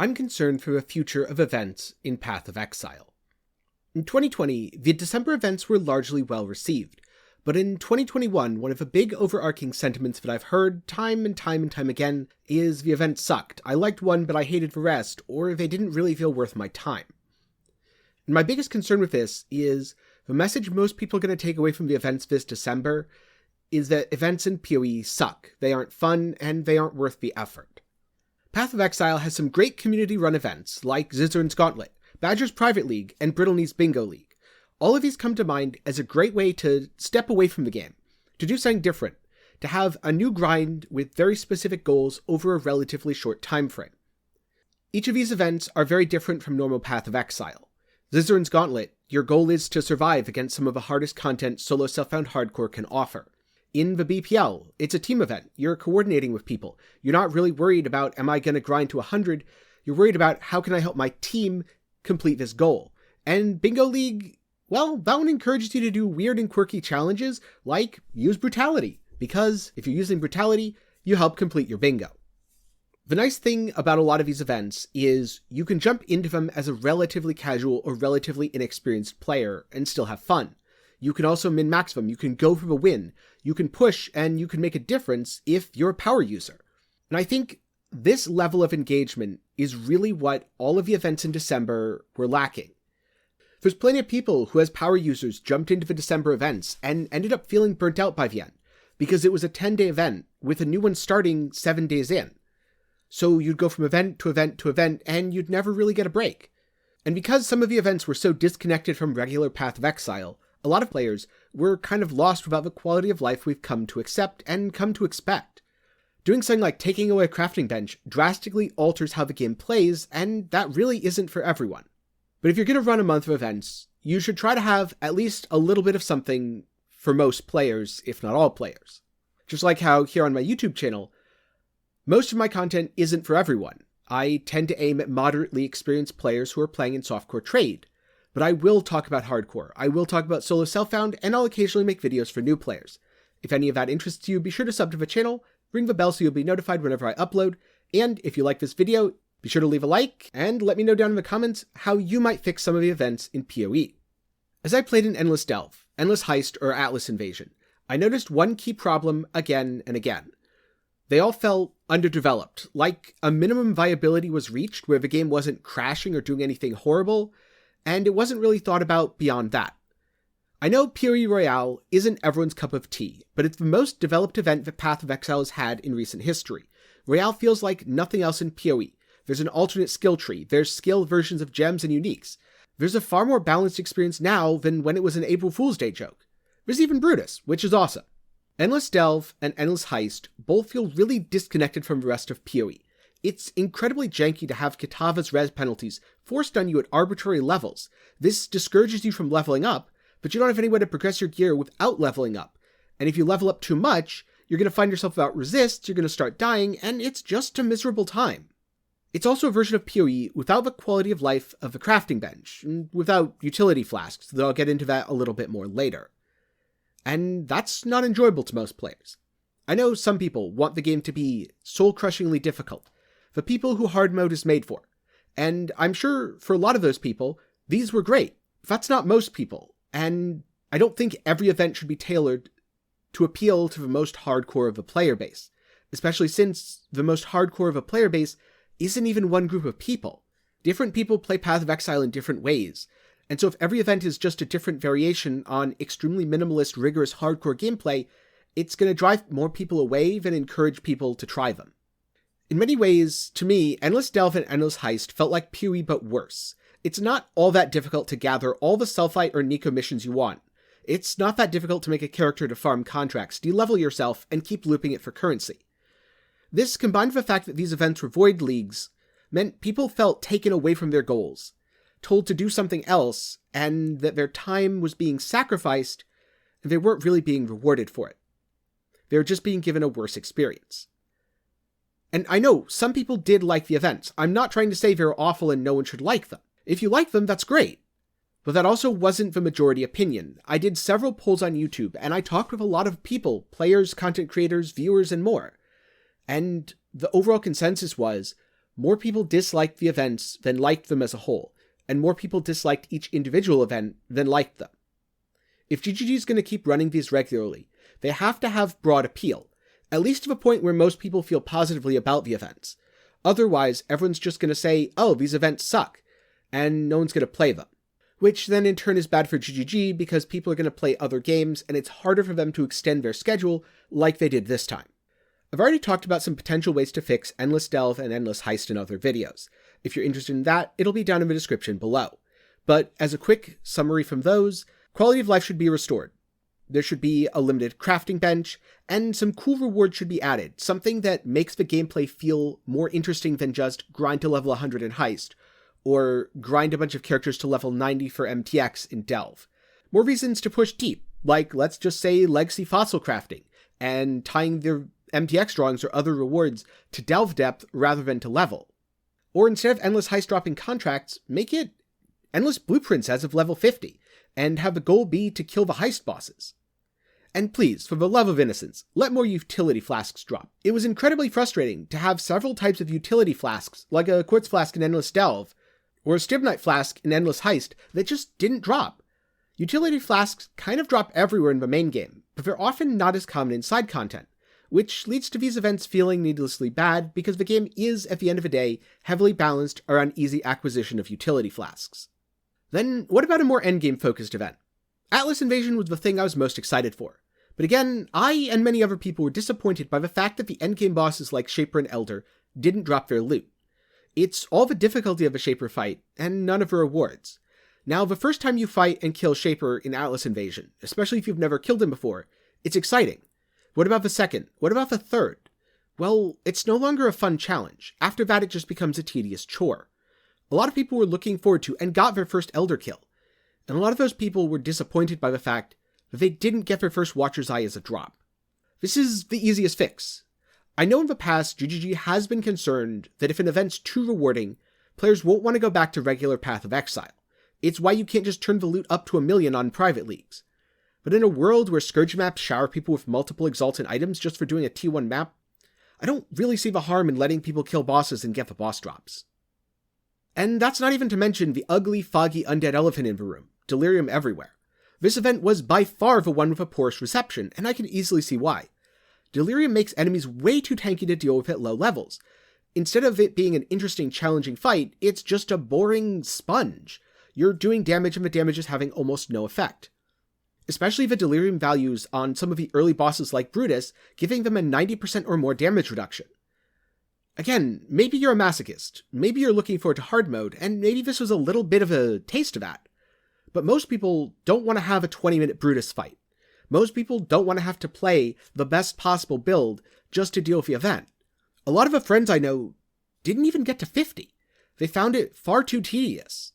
I'm concerned for the future of events in Path of Exile. In 2020, the December events were largely well received, but in 2021, one of the big overarching sentiments that I've heard time and time again is the event sucked. I liked one, but I hated the rest, or they didn't really feel worth my time. And my biggest concern with this is the message most people are going to take away from the events this December is that events in PoE suck. They aren't fun, and they aren't worth the effort. Path of Exile has some great community-run events, like Zizzern's Gauntlet, Badger's Private League, and Brittleny's Bingo League. All of these come to mind as a great way to step away from the game, to do something different, to have a new grind with very specific goals over a relatively short time frame. Each of these events are very different from normal Path of Exile. Zizzern's Gauntlet, your goal is to survive against some of the hardest content solo self-found hardcore can offer. In the BPL, it's a team event. You're coordinating with people. You're not really worried about, am I going to grind to 100? You're worried about, how can I help my team complete this goal? And Bingo League, well, that one encourages you to do weird and quirky challenges, like use brutality, because if you're using brutality, you help complete your bingo. The nice thing about a lot of these events is you can jump into them as a relatively casual or relatively inexperienced player and still have fun. You can also min-max them, you can go for the win, you can push, and you can make a difference if you're a power user. And I think this level of engagement is really what all of the events in December were lacking. There's plenty of people who as power users jumped into the December events and ended up feeling burnt out by the end, because it was a 10-day event with a new one starting 7 days in. So you'd go from event to event to event, and you'd never really get a break. And because some of the events were so disconnected from regular Path of Exile, a lot of players were kind of lost without the quality of life we've come to accept and come to expect. Doing something like taking away a crafting bench drastically alters how the game plays, and that really isn't for everyone. But if you're going to run a month of events, you should try to have at least a little bit of something for most players, if not all players. Just like how here on my YouTube channel, most of my content isn't for everyone. I tend to aim at moderately experienced players who are playing in softcore trade. But I will talk about hardcore, I will talk about solo self-found, and I'll occasionally make videos for new players. If any of that interests you, be sure to sub to the channel, ring the bell so you'll be notified whenever I upload, and if you like this video, be sure to leave a like, and let me know down in the comments how you might fix some of the events in PoE. As I played in Endless Delve, Endless Heist, or Atlas Invasion, I noticed one key problem again and again. They all felt underdeveloped, like a minimum viability was reached where the game wasn't crashing or doing anything horrible, and it wasn't really thought about beyond that. I know PoE Royale isn't everyone's cup of tea, but it's the most developed event that Path of Exile has had in recent history. Royale feels like nothing else in PoE. There's an alternate skill tree, there's scaled versions of gems and uniques. There's a far more balanced experience now than when it was an April Fool's Day joke. There's even Brutus, which is awesome. Endless Delve and Endless Heist both feel really disconnected from the rest of PoE. It's incredibly janky to have Kitava's res penalties forced on you at arbitrary levels. This discourages you from leveling up, but you don't have any way to progress your gear without leveling up. And if you level up too much, you're going to find yourself without resists, you're going to start dying, and it's just a miserable time. It's also a version of PoE without the quality of life of the crafting bench, and without utility flasks, though I'll get into that a little bit more later. And that's not enjoyable to most players. I know some people want the game to be soul-crushingly difficult, the people who hard mode is made for. And I'm sure for a lot of those people, these were great. That's not most people. And I don't think every event should be tailored to appeal to the most hardcore of a player base, especially since the most hardcore of a player base isn't even one group of people. Different people play Path of Exile in different ways. And so if every event is just a different variation on extremely minimalist, rigorous hardcore gameplay, it's going to drive more people away than encourage people to try them. In many ways, to me, Endless Delve and Endless Heist felt like PoE but worse. It's not all that difficult to gather all the Selphite or Nico missions you want. It's not that difficult to make a character to farm contracts, de-level yourself, and keep looping it for currency. This, combined with the fact that these events were void leagues, meant people felt taken away from their goals, told to do something else, and that their time was being sacrificed, and they weren't really being rewarded for it. They were just being given a worse experience. And I know some people did like the events. I'm not trying to say they're awful and no one should like them. If you like them, that's great. But that also wasn't the majority opinion. I did several polls on YouTube, and I talked with a lot of people, players, content creators, viewers, and more. And the overall consensus was, more people disliked the events than liked them as a whole, and more people disliked each individual event than liked them. If GGG is going to keep running these regularly, they have to have broad appeal, at least to the point where most people feel positively about the events. Otherwise, everyone's just going to say, oh, these events suck, and no one's going to play them. Which then in turn is bad for GGG because people are going to play other games, and it's harder for them to extend their schedule like they did this time. I've already talked about some potential ways to fix Endless Delve and Endless Heist in other videos. If you're interested in that, it'll be down in the description below. But as a quick summary from those, quality of life should be restored. There should be a limited crafting bench, and some cool rewards should be added, something that makes the gameplay feel more interesting than just grind to level 100 in Heist, or grind a bunch of characters to level 90 for MTX in Delve. More reasons to push deep, like let's just say legacy fossil crafting, and tying their MTX drawings or other rewards to Delve depth rather than to level. Or instead of Endless Heist dropping contracts, make it Endless Blueprints as of level 50, and have the goal be to kill the Heist bosses. And please, for the love of innocence, let more utility flasks drop. It was incredibly frustrating to have several types of utility flasks, like a Quartz Flask in Endless Delve, or a Stibnite Flask in Endless Heist, that just didn't drop. Utility flasks kind of drop everywhere in the main game, but they're often not as common in side content, which leads to these events feeling needlessly bad because the game is, at the end of the day, heavily balanced around easy acquisition of utility flasks. Then, what about a more endgame-focused event? Atlas Invasion was the thing I was most excited for. But again, I and many other people were disappointed by the fact that the endgame bosses like Shaper and Elder didn't drop their loot. It's all the difficulty of a Shaper fight, and none of the rewards. Now, the first time you fight and kill Shaper in Atlas Invasion, especially if you've never killed him before, it's exciting. What about the second? What about the third? Well, it's no longer a fun challenge. After that, it just becomes a tedious chore. A lot of people were looking forward to and got their first Elder kill. And a lot of those people were disappointed by the fact that they didn't get their first Watcher's Eye as a drop. This is the easiest fix. I know in the past, GGG has been concerned that if an event's too rewarding, players won't want to go back to regular Path of Exile. It's why you can't just turn the loot up to 1 million on private leagues. But in a world where Scourge maps shower people with multiple Exaltant items just for doing a T1 map, I don't really see the harm in letting people kill bosses and get the boss drops. And that's not even to mention the ugly, foggy undead elephant in the room, Delirium everywhere. This event was by far the one with a poorest reception, and I can easily see why. Delirium makes enemies way too tanky to deal with at low levels. Instead of it being an interesting, challenging fight, it's just a boring sponge. You're doing damage and the damage is having almost no effect. Especially the Delirium values on some of the early bosses like Brutus, giving them a 90% or more damage reduction. Again, maybe you're a masochist, maybe you're looking forward to hard mode, and maybe this was a little bit of a taste of that. But most people don't want to have a 20-minute Brutus fight. Most people don't want to have to play the best possible build just to deal with the event. A lot of the friends I know didn't even get to 50. They found it far too tedious.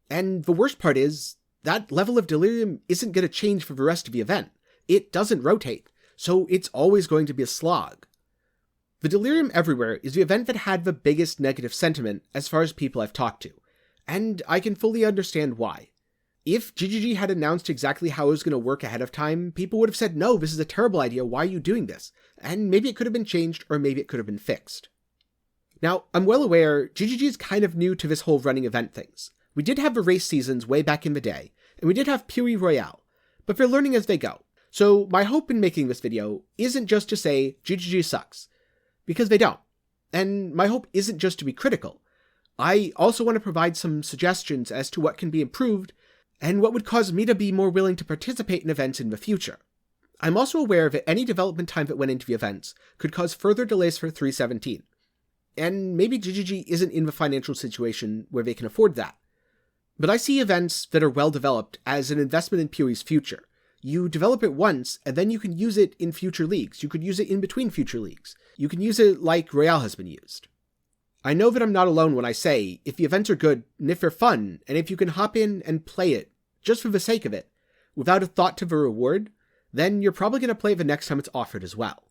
And the worst part is, that level of Delirium isn't going to change for the rest of the event. It doesn't rotate, so it's always going to be a slog. The Delirium Everywhere is the event that had the biggest negative sentiment as far as people I've talked to, and I can fully understand why. If GGG had announced exactly how it was going to work ahead of time, people would have said, no, this is a terrible idea, why are you doing this? And maybe it could have been changed, or maybe it could have been fixed. Now, I'm well aware, GGG is kind of new to this whole running event things. We did have the race seasons way back in the day, and we did have Puri Royale, but they're learning as they go. So my hope in making this video isn't just to say GGG sucks, because they don't. And my hope isn't just to be critical. I also want to provide some suggestions as to what can be improved, and what would cause me to be more willing to participate in events in the future. I'm also aware that any development time that went into the events could cause further delays for 3.17. And maybe GGG isn't in the financial situation where they can afford that. But I see events that are well developed as an investment in Puri's future. You develop it once, and then you can use it in future leagues. You could use it in between future leagues. You can use it like Royale has been used. I know that I'm not alone when I say, if the events are good, and if they're fun, and if you can hop in and play it, just for the sake of it, without a thought to the reward, then you're probably going to play it the next time it's offered as well.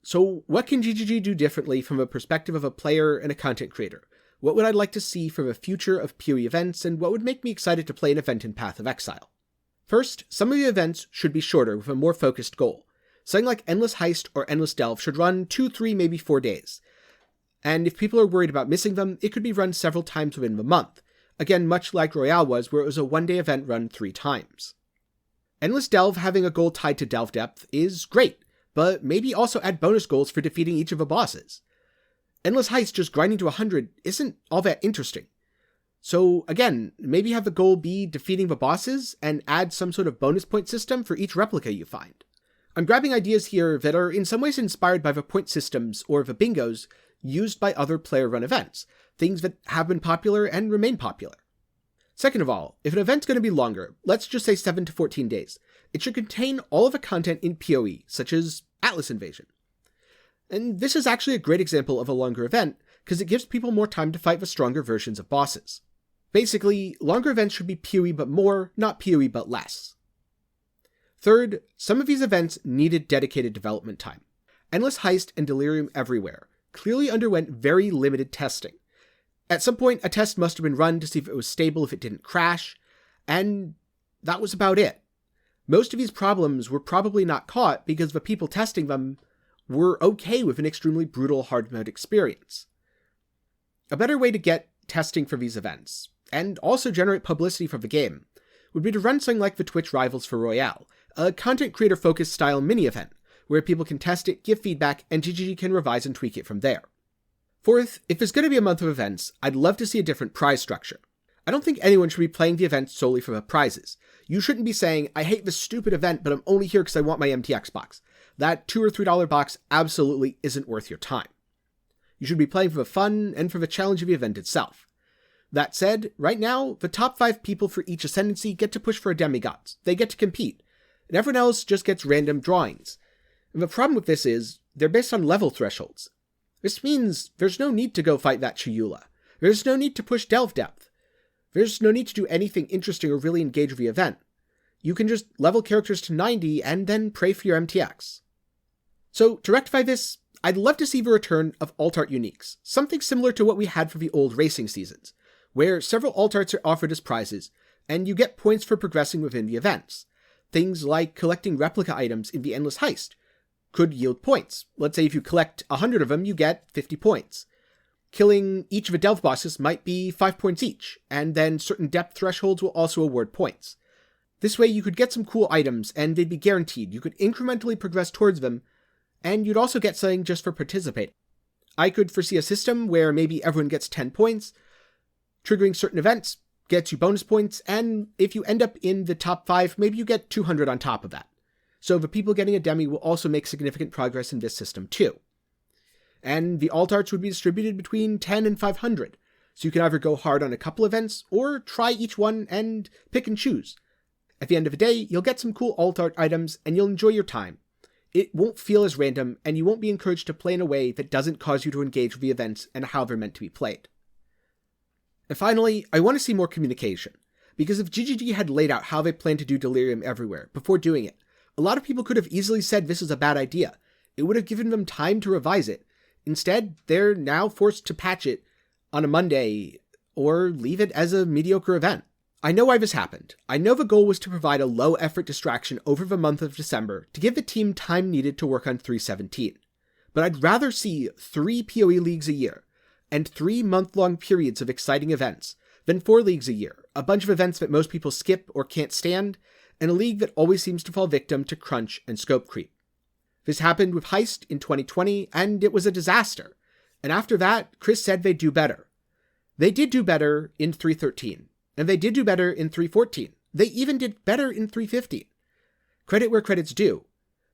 So what can GGG do differently from a perspective of a player and a content creator? What would I like to see from a future of Puri events, and what would make me excited to play an event in Path of Exile? First, some of the events should be shorter with a more focused goal. Something like Endless Heist or Endless Delve should run 2, 3, maybe 4 days. And if people are worried about missing them, it could be run several times within the month. Again, much like Royale was, where it was a one-day event run 3 times. Endless Delve having a goal tied to delve depth is great, but maybe also add bonus goals for defeating each of the bosses. Endless Heist just grinding to 100 isn't all that interesting. So again, maybe have the goal be defeating the bosses and add some sort of bonus point system for each replica you find. I'm grabbing ideas here that are in some ways inspired by the point systems or the bingos used by other player-run events, things that have been popular and remain popular. Second of all, if an event's going to be longer, let's just say 7 to 14 days, it should contain all of the content in PoE, such as Atlas Invasion. And this is actually a great example of a longer event, because it gives people more time to fight the stronger versions of bosses. Basically, longer events should be PoE but more, not PoE but less. Third, some of these events needed dedicated development time. Endless Heist and Delirium Everywhere clearly underwent very limited testing. At some point, a test must have been run to see if it was stable, if it didn't crash, and that was about it. Most of these problems were probably not caught because the people testing them were okay with an extremely brutal hard mode experience. A better way to get testing for these events, and also generate publicity for the game, would be to run something like the Twitch Rivals for Royale, a content creator focused style mini event, where people can test it, give feedback, and GGG can revise and tweak it from there. Fourth, if there's going to be a month of events, I'd love to see a different prize structure. I don't think anyone should be playing the event solely for the prizes. You shouldn't be saying, I hate this stupid event, but I'm only here because I want my MTX box. That $2 or $3 box absolutely isn't worth your time. You should be playing for the fun and for the challenge of the event itself. That said, right now, the top 5 people for each ascendancy get to push for a demigods. They get to compete, and everyone else just gets random drawings. And the problem with this is, they're based on level thresholds. This means there's no need to go fight that Chiyula. There's no need to push delve depth. There's no need to do anything interesting or really engage with the event. You can just level characters to 90 and then pray for your MTX. So, to rectify this, I'd love to see the return of alt art uniques, something similar to what we had for the old racing seasons, where several alt arts are offered as prizes, and you get points for progressing within the events. Things like collecting replica items in the Endless Heist could yield points. Let's say if you collect 100 of them, you get 50 points. Killing each of the delve bosses might be 5 points each, and then certain depth thresholds will also award points. This way you could get some cool items, and they'd be guaranteed. You could incrementally progress towards them, and you'd also get something just for participating. I could foresee a system where maybe everyone gets 10 points, triggering certain events gets you bonus points, and if you end up in the top 5, maybe you get 200 on top of that. So the people getting a demi will also make significant progress in this system too. And the alt arts would be distributed between 10 and 500, so you can either go hard on a couple events, or try each one and pick and choose. At the end of the day, you'll get some cool alt art items, and you'll enjoy your time. It won't feel as random, and you won't be encouraged to play in a way that doesn't cause you to engage with the events and how they're meant to be played. And finally, I want to see more communication, because if GGG had laid out how they plan to do Delirium Everywhere before doing it, a lot of people could have easily said this is a bad idea. It would have given them time to revise it. Instead, they're now forced to patch it on a Monday, or leave it as a mediocre event. I know why this happened. I know the goal was to provide a low-effort distraction over the month of December to give the team time needed to work on 317. But I'd rather see 3 PoE leagues a year, and 3 month-long periods of exciting events, than 4 leagues a year, a bunch of events that most people skip or can't stand, and a league that always seems to fall victim to crunch and scope creep. This happened with Heist in 2020, and it was a disaster. And after that, Chris said they'd do better. They did do better in 313, and they did do better in 314. They even did better in 315. Credit where credit's due.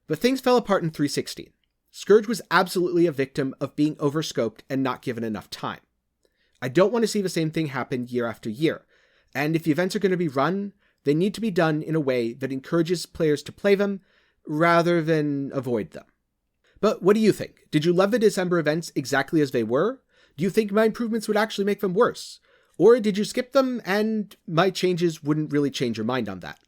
But things fell apart in 316. Scourge was absolutely a victim of being overscoped and not given enough time. I don't want to see the same thing happen year after year, and if the events are going to be run, they need to be done in a way that encourages players to play them, rather than avoid them. But what do you think? Did you love the December events exactly as they were? Do you think my improvements would actually make them worse? Or did you skip them and my changes wouldn't really change your mind on that?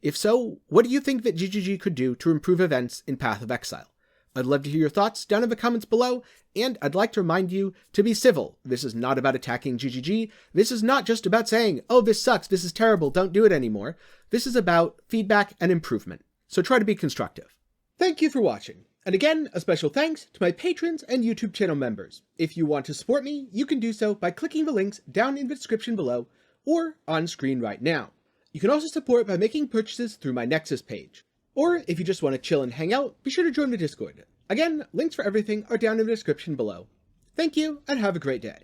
If so, what do you think that GGG could do to improve events in Path of Exile? I'd love to hear your thoughts down in the comments below, and I'd like to remind you to be civil. This is not about attacking GGG. This is not just about saying, oh, this sucks, this is terrible, don't do it anymore. This is about feedback and improvement. So try to be constructive. Thank you for watching. And again, a special thanks to my patrons and YouTube channel members. If you want to support me, you can do so by clicking the links down in the description below or on screen right now. You can also support by making purchases through my Nexus page. Or if you just want to chill and hang out, be sure to join the Discord. Again, links for everything are down in the description below. Thank you, and have a great day.